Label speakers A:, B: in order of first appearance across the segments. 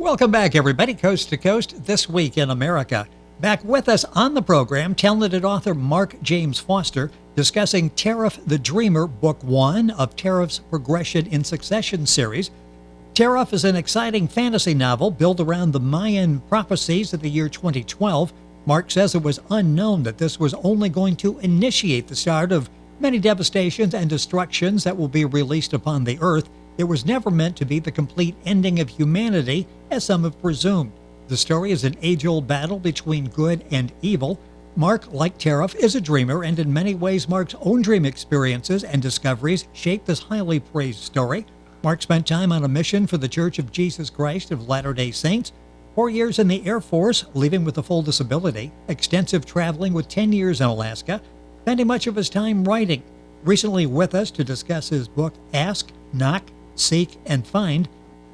A: Welcome back, everybody, coast to coast, This Week in America. Back with us on the program, talented author Mark James Foster, discussing Teruf the Dreamer, Book 1 of Teruf's Progression in Succession series. Teruf is an exciting fantasy novel built around the Mayan Prophecies of the year 2012. Mark says it was unknown that this was only going to initiate the start of many devastations and destructions that will be released upon the earth. It was never meant to be the complete ending of humanity, as some have presumed. The story is an age-old battle between good and evil. Mark, like Teruf, is a dreamer, and in many ways Mark's own dream experiences and discoveries shaped this highly praised story. Mark spent time on a mission for the Church of Jesus Christ of Latter-day Saints, 4 years in the Air Force, leaving with a full disability, extensive traveling with 10 years in Alaska, spending much of his time writing. Recently with us to discuss his book, Ask, Knock, Seek, and Find,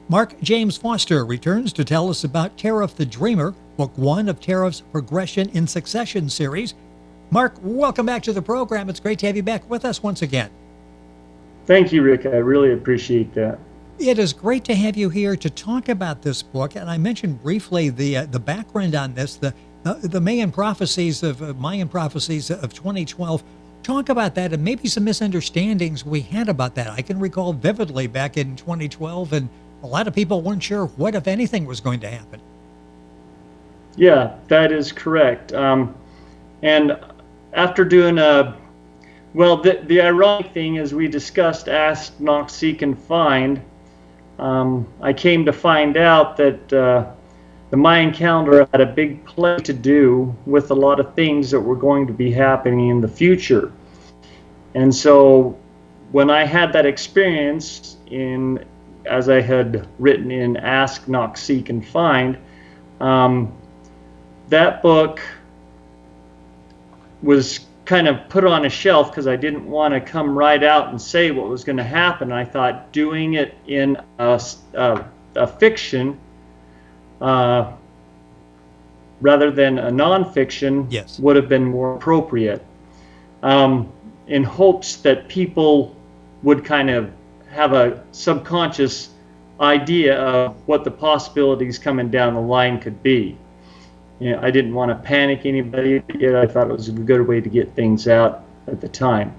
A: Mark James Foster returns to tell us about Teruf the Dreamer, Book 1 of Teruf's Progression in Succession series. Mark, welcome back to the program. It's great to have you back with us once again.
B: Thank you, Rick. I really appreciate that.
A: It is great to have you here to talk about this book. And I mentioned briefly the background on this, the Mayan Prophecies of 2012. Talk about that and maybe some misunderstandings we had about that. I can recall vividly back in 2012, and a lot of people weren't sure what, if anything, was going to happen.
B: Yeah, that is correct. And after doing the ironic thing is we discussed Ask, Knock, Seek, and Find. I came to find out that the Mayan calendar had a big play to do with a lot of things that were going to be happening in the future. And so when I had that experience as I had written in Ask, Knock, Seek, and Find, that book was kind of put on a shelf because I didn't want to come right out and say what was going to happen. I thought doing it in a fiction rather than a nonfiction would have been more appropriate, in hopes that people would kind of have a subconscious idea of what the possibilities coming down the line could be. You know, I didn't want to panic anybody, yet I thought it was a good way to get things out at the time.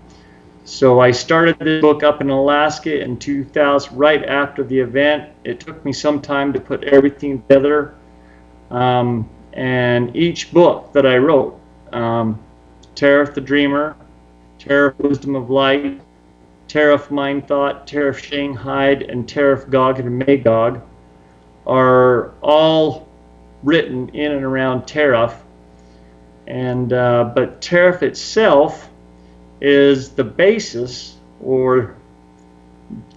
B: So I started this book up in Alaska in 2000, right after the event. It took me some time to put everything together. And each book that I wrote, Teruf the Dreamer, Teruf Wisdom of Light, Teruf Mind Thought, Teruf Shanghai, and Teruf Gog and Magog, are all written in and around Teruf. And but Teruf itself is the basis, or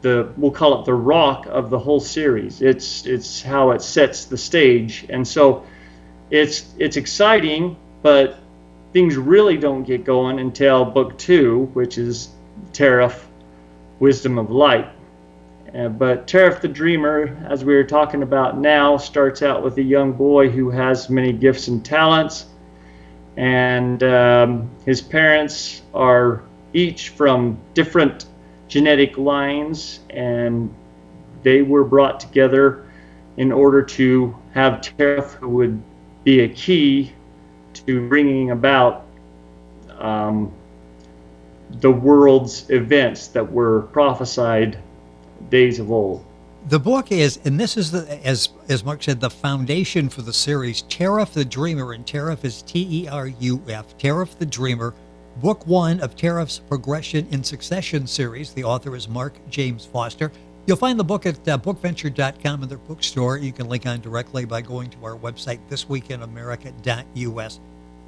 B: we'll call it the rock of the whole series. It's how it sets the stage, and so it's exciting, but things really don't get going until book 2, which is Teruf Wisdom of Light. But Teruf the Dreamer, as we were talking about now, starts out with a young boy who has many gifts and talents, and his parents are each from different genetic lines, and they were brought together in order to have Teruf, who would be a key to bringing about the world's events that were prophesied days of old.
A: The book is, and this is, as Mark said, the foundation for the series, Teruf the Dreamer, and Teruf is T-E-R-U-F, Teruf the Dreamer, Book 1 of Teruf's Progression in Succession series. The author is Mark James Foster. You'll find the book at bookventure.com in their bookstore. You can link on directly by going to our website, thisweekinamerica.us.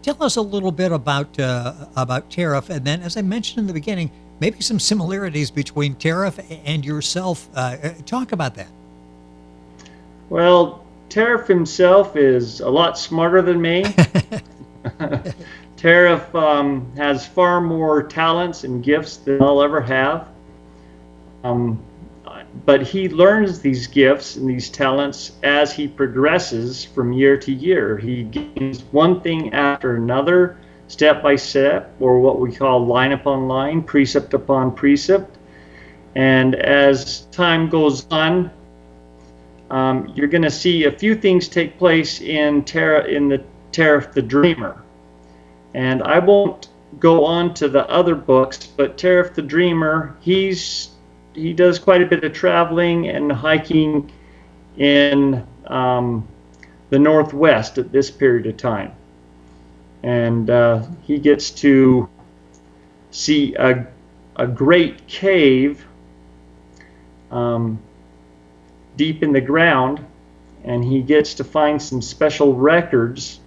A: Tell us a little bit about Teruf, and then, as I mentioned in the beginning, maybe some similarities between Teruf and yourself. Talk about that.
B: Well, Teruf himself is a lot smarter than me. Teruf has far more talents and gifts than I'll ever have. But he learns these gifts and these talents as he progresses from year to year. He gains one thing after another, step by step, or what we call line upon line, precept upon precept. And as time goes on, you're going to see a few things take place in the Teruf the Dreamer. And I won't go on to the other books, but Teruf the Dreamer, he does quite a bit of traveling and hiking in the Northwest at this period of time. And he gets to see a great cave deep in the ground, and he gets to find some special records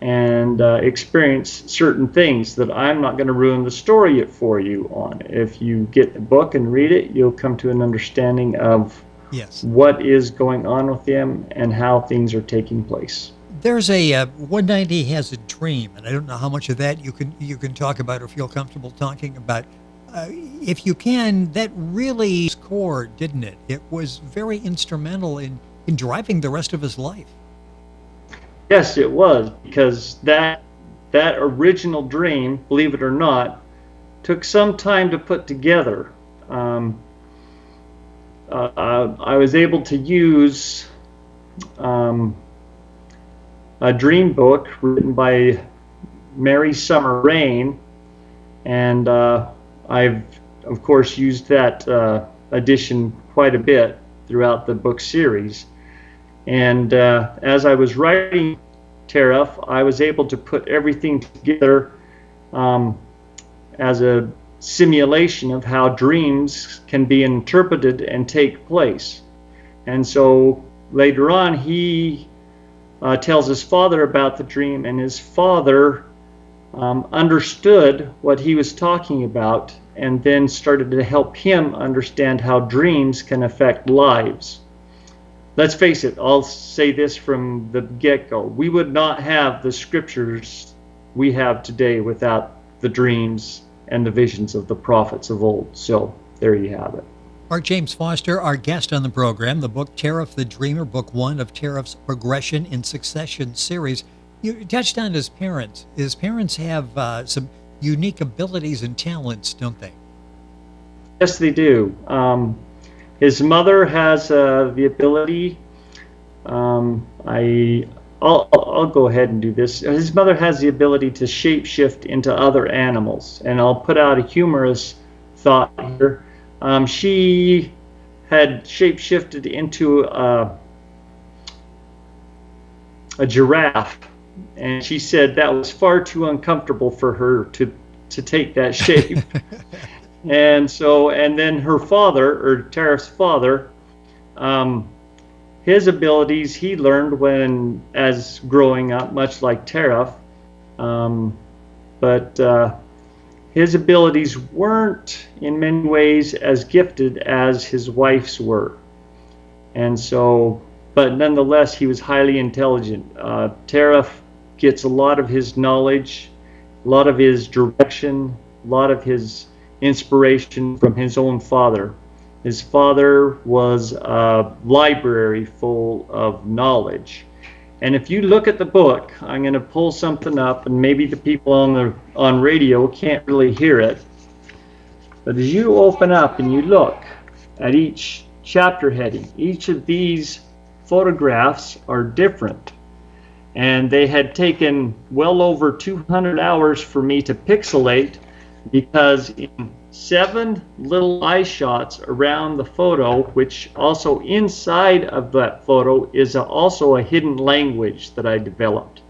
B: and experience certain things that I'm not going to ruin the story for you on. If you get the book and read it, you'll come to an understanding of what is going on with them and how things are taking place.
A: There's a one night he has a dream, and I don't know how much of that you can talk about or feel comfortable talking about. If you can, that really scored, didn't it? It was very instrumental in driving the rest of his life.
B: Yes, it was, because that original dream, believe it or not, took some time to put together. I was able to use a dream book written by Mary Summer Rain, and I've of course used that edition quite a bit throughout the book series. And as I was writing Teruf, I was able to put everything together as a simulation of how dreams can be interpreted and take place. And so later on, he tells his father about the dream, and his father understood what he was talking about, and then started to help him understand how dreams can affect lives. Let's face it, I'll say this from the get-go. We would not have the scriptures we have today without the dreams and the visions of the prophets of old. So there you have it.
A: Mark James Foster, our guest on the program, the book Teruf the Dreamer, Book 1 of Teruf's Progression in Succession series. You touched on his parents. His parents have some unique abilities and talents, don't they?
B: Yes, they do. His mother has the ability. I'll go ahead and do this. His mother has the ability to shapeshift into other animals, and I'll put out a humorous thought here. She had shapeshifted into a giraffe, and she said that was far too uncomfortable for her to take that shape. And then her father, or Teruf's father, his abilities he learned as growing up, much like Teruf, but his abilities weren't in many ways as gifted as his wife's were. And so, but nonetheless, he was highly intelligent. Teruf gets a lot of his knowledge, a lot of his direction, a lot of his inspiration from his own father. His father was a library full of knowledge. And if you look at the book, I'm going to pull something up, and maybe the people on radio can't really hear it. But as you open up and you look at each chapter heading, each of these photographs are different. And they had taken well over 200 hours for me to pixelate, because in 7 little eye shots around the photo, which also inside of that photo is also a hidden language that I developed.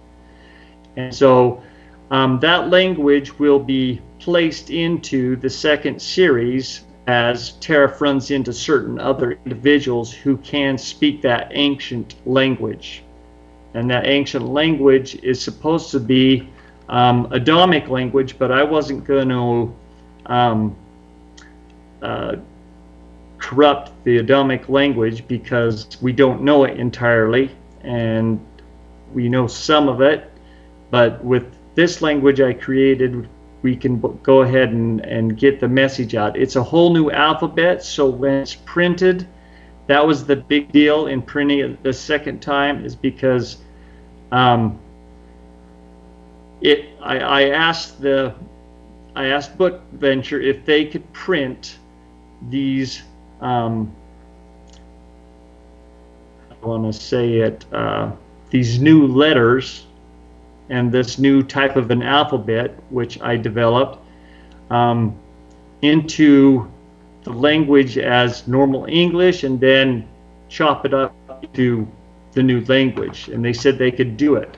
B: And so that language will be placed into the second series as Teruf runs into certain other individuals who can speak that ancient language. And that ancient language is supposed to be Adamic language, but I wasn't going to corrupt the Adamic language, because we don't know it entirely, and we know some of it. But with this language I created, we can go ahead and get the message out. It's a whole new alphabet, so when it's printed, that was the big deal in printing it the second time, is because I asked Book Venture if they could print these want to say it, these new letters and this new type of an alphabet, which I developed, um, into the language as normal English and then chop it up to the new language. And they said they could do it.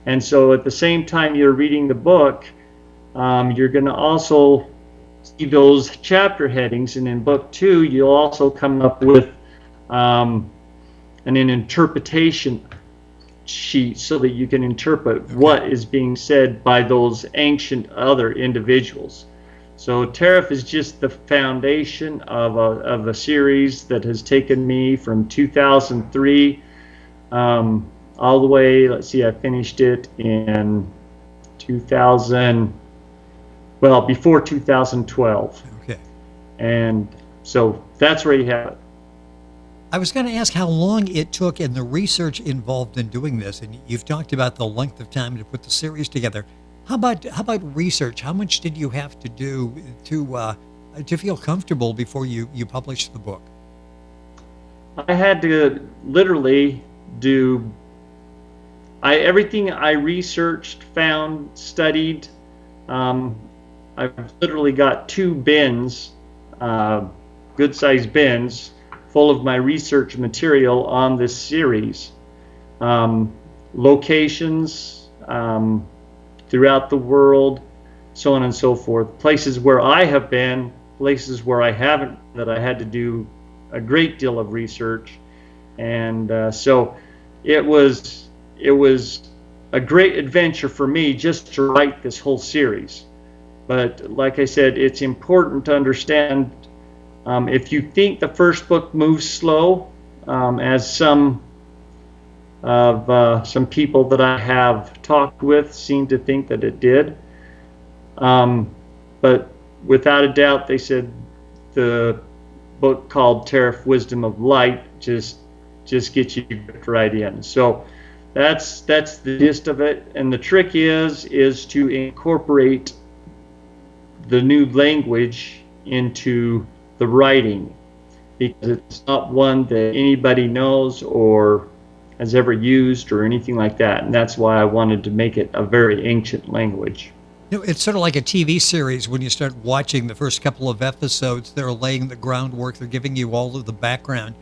B: And so at the same time you're reading the book, you're going to also see those chapter headings. And in book 2, you'll also come up with an interpretation sheet so that you can interpret what is being said by those ancient other individuals. So Teruf is just the foundation of a series that has taken me from 2003 all the way, let's see, I finished it in 2000, well, before 2012.
A: Okay.
B: And so that's where you have it.
A: I was going to ask how long it took and the research involved in doing this, and you've talked about the length of time to put the series together. How about research? How much did you have to do to feel comfortable before you published the book?
B: I had to literally do everything I researched, found, studied. I've literally got 2 bins, good-sized bins, full of my research material on this series. Locations throughout the world, so on and so forth. Places where I have been, places where I haven't, that I had to do a great deal of research. And so it was a great adventure for me just to write this whole series. But like I said, it's important to understand, if you think the first book moves slow, as some people that I have talked with seem to think that it did, but without a doubt, they said the book called Teruf, Wisdom of Light just gets you right in. So that's the gist of it. And the trick is to incorporate the new language into the writing, because it's not one that anybody knows or has ever used or anything like that. And that's why I wanted to make it a very ancient language.
A: You know, it's sort of like a TV series. When you start watching the first couple of episodes, they're laying the groundwork, they're giving you all of the background.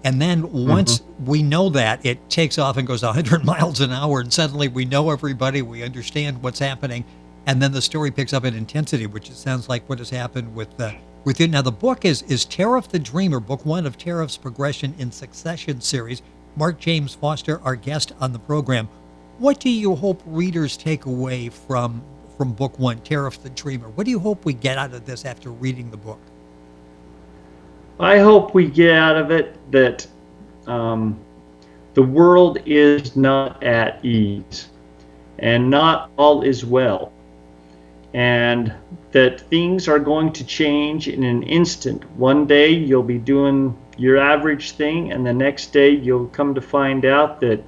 A: And then once we know that, it takes off and goes 100 miles an hour, and suddenly we know everybody, we understand what's happening, and then the story picks up in intensity, which it sounds like what has happened with you. Now, the book is Teruf the Dreamer, book 1 of Teruf's Progression in Succession series. Mark James Foster, our guest on the program. What do you hope readers take away from book 1, Teruf the Dreamer? What do you hope we get out of this after reading the book?
B: I hope we get out of it that the world is not at ease and not all is well, and that things are going to change in an instant. One day you'll be doing your average thing, and the next day you'll come to find out that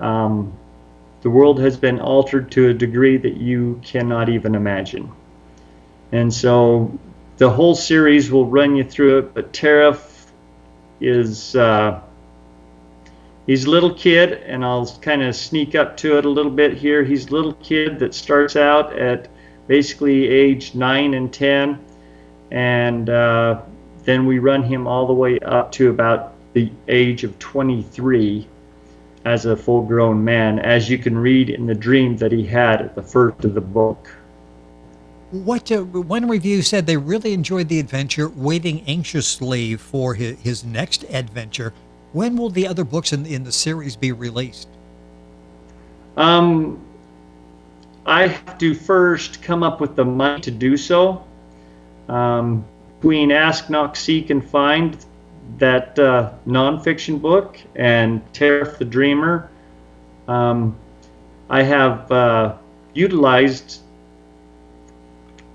B: the world has been altered to a degree that you cannot even imagine. And so the whole series will run you through it, but Teruf is he's a little kid, and I'll kind of sneak up to it a little bit here. He's a little kid that starts out at basically age 9 and 10, and then we run him all the way up to about the age of 23 as a full-grown man, as you can read in the dream that he had at the first of the book.
A: One review said they really enjoyed the adventure, waiting anxiously for his next adventure. When will the other books in the series be released?
B: I have to first come up with the money to do so. Between Ask, Knock, Seek, and Find, that nonfiction book, and Teruf the Dreamer, I have utilized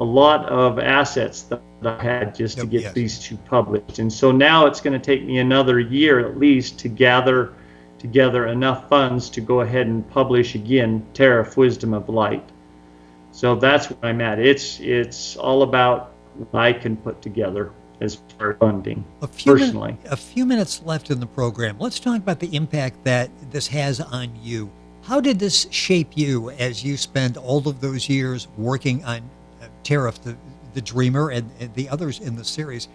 B: a lot of assets that I had just to get these 2 published. And so now it's going to take me another year at least to gather together enough funds to go ahead and publish again Teruf, Wisdom of Light. So that's where I'm at. It's all about what I can put together. as far as funding,
A: A few,
B: personally.
A: a few minutes left in the program. Let's talk about the impact that this has on you. How did this shape you as you spent all of those years working on Teruf, the Dreamer, and the others in the series?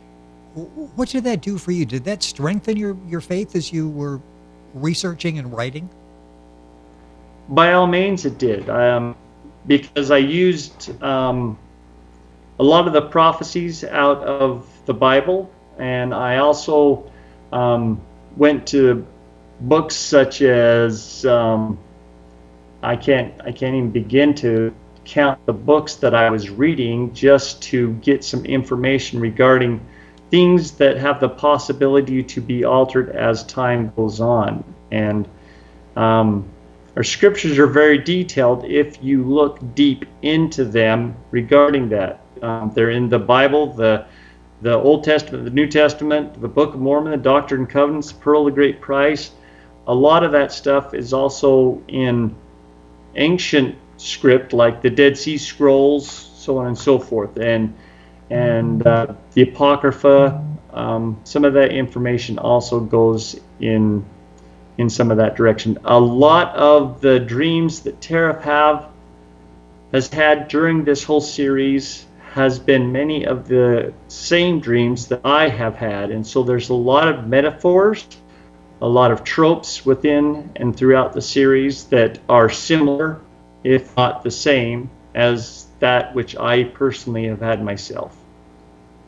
A: What did that do for you? Did that strengthen your faith as you were researching and writing?
B: By all means, it did, because I used a lot of the prophecies out of the Bible, and I also went to books such as I can't even begin to count the books that I was reading just to get some information regarding things that have the possibility to be altered as time goes on. And our scriptures are very detailed if you look deep into them regarding that. They're in the Bible, the Old Testament, the New Testament, the Book of Mormon, the Doctrine and Covenants, the Pearl of Great Price. A lot of that stuff is also in ancient script, like the Dead Sea Scrolls, so on and so forth, and the Apocrypha. Some of that information also goes in some of that direction. A lot of the dreams that Teruf has had during this whole series has been many of the same dreams that I have had, and so there's a lot of metaphors, a lot of tropes within and throughout the series that are similar, if not the same, as that which I personally have had myself.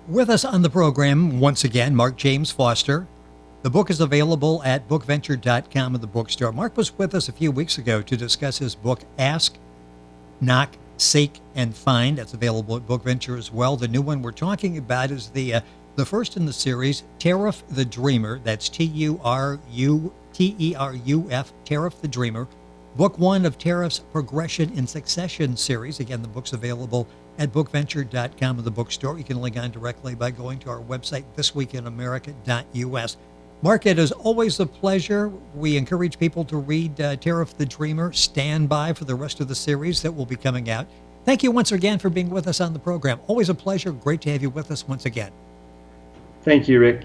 A: With us on the program, once again, Mark James Foster. The book is available at bookventure.com in the bookstore. Mark was with us a few weeks ago to discuss his book, Ask, Knock, Seek, and Find. That's available at Bookventure as well. The new one we're talking about is the first in the series, Teruf the Dreamer. That's Teruf, Teruf the Dreamer. Book one of Teruf's Progression in Succession series. Again, the book's available at bookventure.com in the bookstore. You can link on directly by going to our website, thisweekinamerica.us. Mark, it is always a pleasure. We encourage people to read Teruf the Dreamer. Stand by for the rest of the series that will be coming out. Thank you once again for being with us on the program. Always a pleasure. Great to have you with us once again.
B: Thank you, Rick.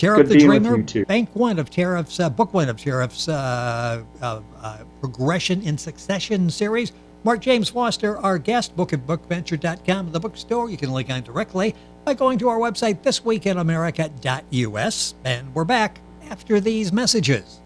A: Teruf the Dreamer, Bank one of Teruf's, Book one of Teruf's Progression in Succession series. Mark James Foster, our guest, book at bookventure.com, the bookstore. You can link on directly by going to our website, thisweekinamerica.us. And we're back after these messages.